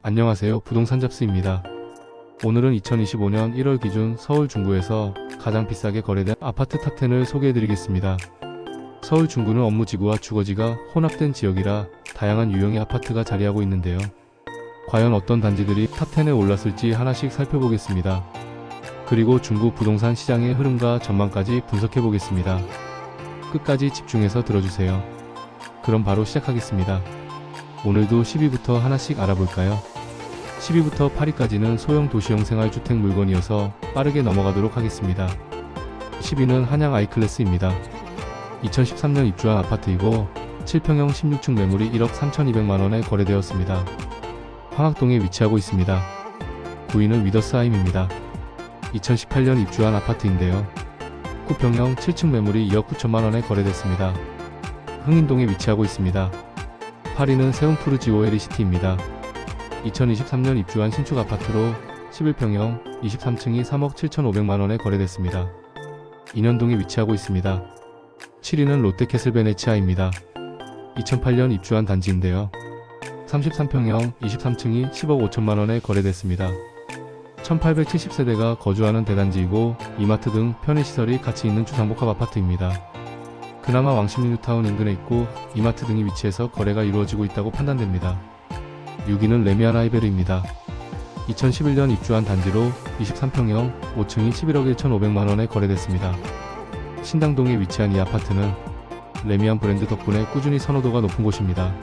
안녕하세요. 부동산 잡스입니다. 오늘은 2025년 1월 기준 서울 중구에서 가장 비싸게 거래된 아파트 탑10을 소개해드리겠습니다. 서울 중구는 업무지구와 주거지가 혼합된 지역이라 다양한 유형의 아파트가 자리하고 있는데요. 과연 어떤 단지들이 탑10에 올랐을지 하나씩 살펴보겠습니다. 그리고 중구 부동산 시장의 흐름과 전망까지 분석해보겠습니다. 끝까지 집중해서 들어주세요. 그럼 바로 시작하겠습니다. 오늘도 10위부터 하나씩 알아볼까요? 10위부터 8위까지는 소형 도시형 생활주택 물건이어서 빠르게 넘어가도록 하겠습니다. 10위는 한양 아이클래스입니다. 2013년 입주한 아파트이고 7평형 16층 매물이 1억 3,200만원에 거래되었습니다. 황학동에 위치하고 있습니다. 9위는 위더스하임입니다. 2018년 입주한 아파트인데요. 9평형 7층 매물이 2억 9천만원에 거래됐습니다. 흥인동에 위치하고 있습니다. 8위는 세움푸르지오 에리시티입니다. 2023년 입주한 신축 아파트로 11평형 23층이 3억 7,500만원에 거래됐습니다. 인현동에 위치하고 있습니다. 7위는 롯데캐슬베네치아입니다. 2008년 입주한 단지인데요. 33평형 23층이 10억 5천만원에 거래됐습니다. 1870세대가 거주하는 대단지이고 이마트 등 편의시설이 같이 있는 주상복합 아파트입니다. 그나마 왕십리 뉴타운 인근에 있고 이마트 등이 위치해서 거래가 이루어지고 있다고 판단됩니다. 6위는 레미안 하이베르입니다. 2011년 입주한 단지로 23평형 5층이 11억 1,500만원에 거래됐습니다. 신당동에 위치한 이 아파트는 레미안 브랜드 덕분에 꾸준히 선호도가 높은 곳입니다.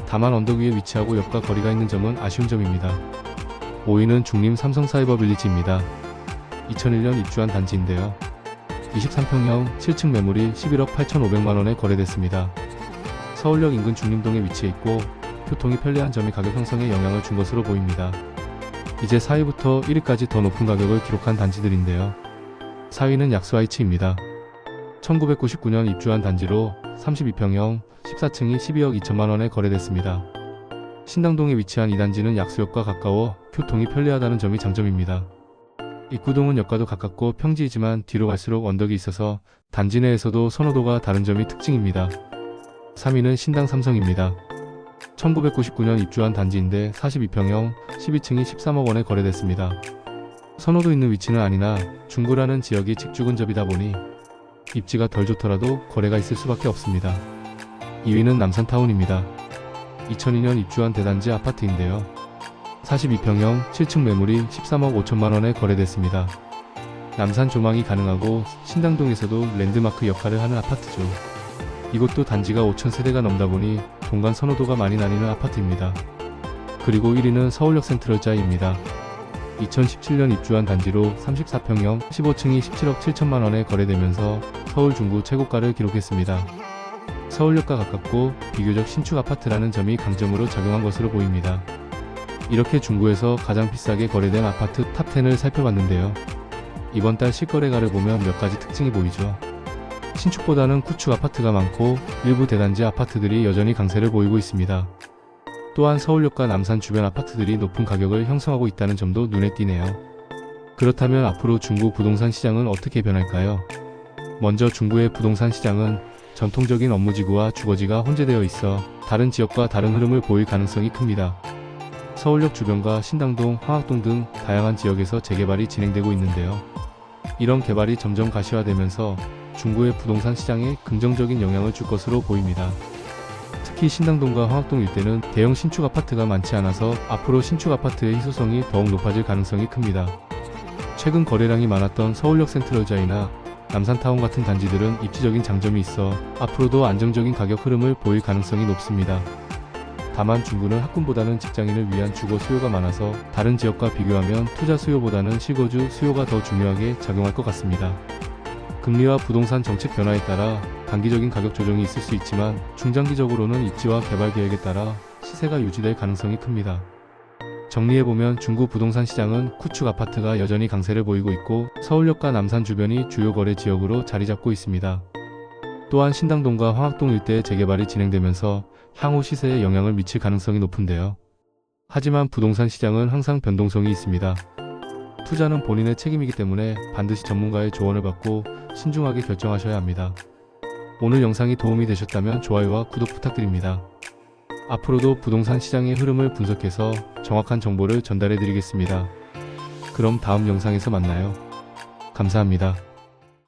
다만 언덕 위에 위치하고 옆과 거리가 있는 점은 아쉬운 점입니다. 5위는 중림 삼성사이버빌리지입니다. 2001년 입주한 단지인데요. 23평형 7층 매물이 11억 8,500만원에 거래됐습니다. 서울역 인근 중림동에 위치해 있고 교통이 편리한 점이 가격 형성에 영향을 준 것으로 보입니다. 이제 4위부터 1위까지 더 높은 가격을 기록한 단지들인데요. 4위는 약수하이츠입니다. 1999년 입주한 단지로 32평형 14층이 12억 2천만원에 거래됐습니다. 신당동에 위치한 이 단지는 약수역과 가까워 교통이 편리하다는 점이 장점입니다. 입구동은 역과도 가깝고 평지이지만 뒤로 갈수록 언덕이 있어서 단지 내에서도 선호도가 다른 점이 특징입니다. 3위는 신당 삼성입니다. 1999년 입주한 단지인데 42평형 12층이 13억 원에 거래됐습니다. 선호도 있는 위치는 아니나 중구라는 지역이 직주 근접이다 보니 입지가 덜 좋더라도 거래가 있을 수밖에 없습니다. 2위는 남산타운입니다. 2002년 입주한 대단지 아파트인데요. 42평형 7층 매물이 13억 5천만원에 거래됐습니다. 남산 조망이 가능하고 신당동에서도 랜드마크 역할을 하는 아파트죠. 이곳도 단지가 5,000세대가 넘다 보니 동간 선호도가 많이 나뉘는 아파트입니다. 그리고 1위는 서울역 센트럴자이입니다. 2017년 입주한 단지로 34평형 15층이 17억 7천만원에 거래되면서 서울 중구 최고가를 기록했습니다. 서울역과 가깝고 비교적 신축 아파트라는 점이 강점으로 작용한 것으로 보입니다. 이렇게 중구에서 가장 비싸게 거래된 아파트 탑10을 살펴봤는데요. 이번 달 실거래가를 보면 몇 가지 특징이 보이죠. 신축보다는 구축 아파트가 많고 일부 대단지 아파트들이 여전히 강세를 보이고 있습니다. 또한 서울역과 남산 주변 아파트들이 높은 가격을 형성하고 있다는 점도 눈에 띄네요. 그렇다면 앞으로 중구 부동산 시장은 어떻게 변할까요? 먼저 중구의 부동산 시장은 전통적인 업무지구와 주거지가 혼재되어 있어 다른 지역과 다른 흐름을 보일 가능성이 큽니다. 서울역 주변과 신당동, 황학동 등 다양한 지역에서 재개발이 진행되고 있는데요. 이런 개발이 점점 가시화되면서 중구의 부동산 시장에 긍정적인 영향을 줄 것으로 보입니다. 특히 신당동과 황학동 일대는 대형 신축 아파트가 많지 않아서 앞으로 신축 아파트의 희소성이 더욱 높아질 가능성이 큽니다. 최근 거래량이 많았던 서울역 센트럴자이나 남산타운 같은 단지들은 입지적인 장점이 있어 앞으로도 안정적인 가격 흐름을 보일 가능성이 높습니다. 다만 중구는 학군보다는 직장인을 위한 주거 수요가 많아서 다른 지역과 비교하면 투자 수요보다는 실거주 수요가 더 중요하게 작용할 것 같습니다. 금리와 부동산 정책 변화에 따라 단기적인 가격 조정이 있을 수 있지만 중장기적으로는 입지와 개발 계획에 따라 시세가 유지될 가능성이 큽니다. 정리해보면 중구 부동산 시장은 구축 아파트가 여전히 강세를 보이고 있고 서울역과 남산 주변이 주요 거래 지역으로 자리 잡고 있습니다. 또한 신당동과 황학동 일대의 재개발이 진행되면서 향후 시세에 영향을 미칠 가능성이 높은데요. 하지만 부동산 시장은 항상 변동성이 있습니다. 투자는 본인의 책임이기 때문에 반드시 전문가의 조언을 받고 신중하게 결정하셔야 합니다. 오늘 영상이 도움이 되셨다면 좋아요와 구독 부탁드립니다. 앞으로도 부동산 시장의 흐름을 분석해서 정확한 정보를 전달해 드리겠습니다. 그럼 다음 영상에서 만나요. 감사합니다.